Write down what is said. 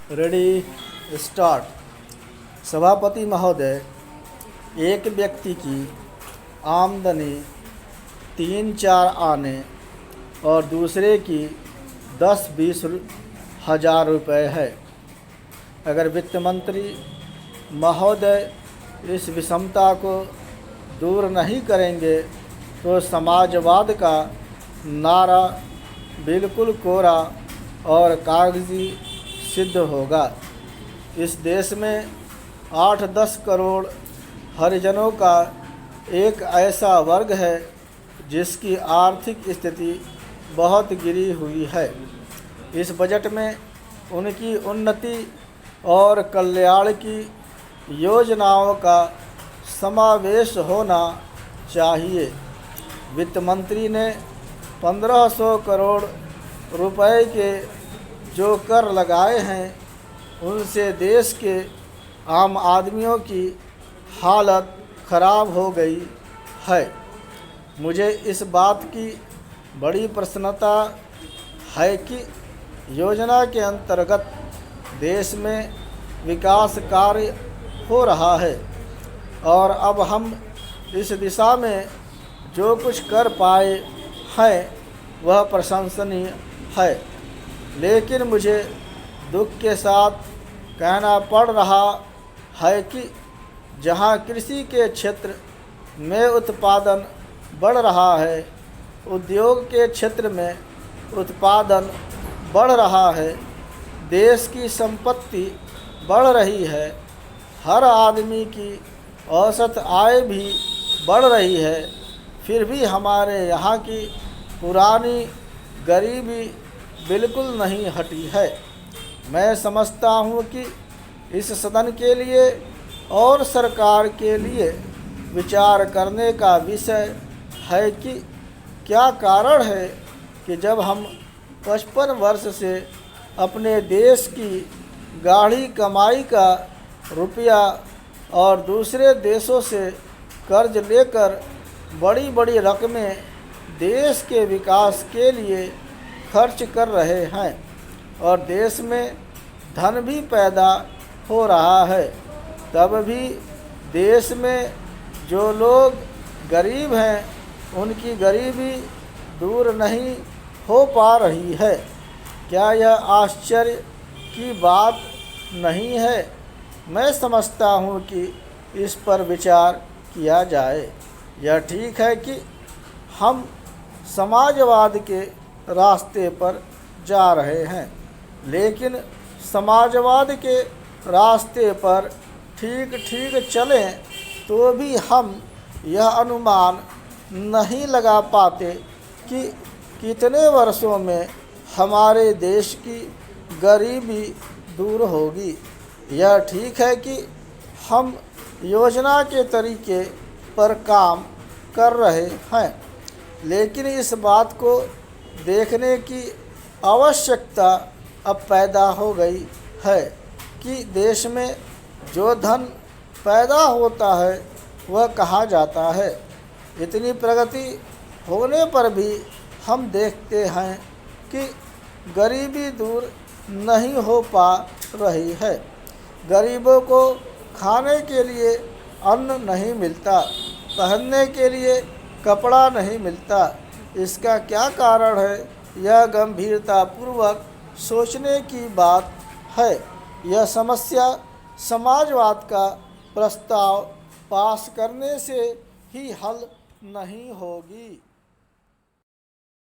Ready start. सभापति महोदय, एक व्यक्ति की आमदनी 3-4 आने और दूसरे की 10-20 हज़ार रुपये है। अगर वित्त मंत्री महोदय इस विषमता को दूर नहीं करेंगे तो समाजवाद का नारा बिल्कुल कोरा और कागजी सिद्ध होगा। इस देश में 8-10 करोड़ हरिजनों का एक ऐसा वर्ग है जिसकी आर्थिक स्थिति बहुत गिरी हुई है। इस बजट में उनकी उन्नति और कल्याण की योजनाओं का समावेश होना चाहिए। वित्त मंत्री ने 1500 करोड़ रुपए के जो कर लगाए हैं उनसे देश के आम आदमियों की हालत ख़राब हो गई है। मुझे इस बात की बड़ी प्रसन्नता है कि योजना के अंतर्गत देश में विकास कार्य हो रहा है और अब हम इस दिशा में जो कुछ कर पाए हैं वह प्रशंसनीय है। लेकिन मुझे दुख के साथ कहना पड़ रहा है कि जहां कृषि के क्षेत्र में उत्पादन बढ़ रहा है, उद्योग के क्षेत्र में उत्पादन बढ़ रहा है, देश की संपत्ति बढ़ रही है, हर आदमी की औसत आय भी बढ़ रही है, फिर भी हमारे यहाँ की पुरानी गरीबी बिल्कुल नहीं हटी है। मैं समझता हूँ कि इस सदन के लिए और सरकार के लिए विचार करने का विषय है कि क्या कारण है कि जब हम 55 वर्ष से अपने देश की गाढ़ी कमाई का रुपया और दूसरे देशों से कर्ज लेकर बड़ी बड़ी रकमें देश के विकास के लिए खर्च कर रहे हैं और देश में धन भी पैदा हो रहा है, तब भी देश में जो लोग गरीब हैं उनकी गरीबी दूर नहीं हो पा रही है। क्या यह आश्चर्य की बात नहीं है? मैं समझता हूँ कि इस पर विचार किया जाए। यह ठीक है कि हम समाजवाद के रास्ते पर जा रहे हैं, लेकिन समाजवाद के रास्ते पर ठीक ठीक चलें तो भी हम यह अनुमान नहीं लगा पाते कि कितने वर्षों में हमारे देश की गरीबी दूर होगी। यह ठीक है कि हम योजना के तरीके पर काम कर रहे हैं, लेकिन इस बात को देखने की आवश्यकता अब पैदा हो गई है कि देश में जो धन पैदा होता है वह कहाँ जाता है। इतनी प्रगति होने पर भी हम देखते हैं कि गरीबी दूर नहीं हो पा रही है। गरीबों को खाने के लिए अन्न नहीं मिलता, पहनने के लिए कपड़ा नहीं मिलता। इसका क्या कारण है? यह गंभीरतापूर्वक सोचने की बात है। यह समस्या समाजवाद का प्रस्ताव पास करने से ही हल नहीं होगी।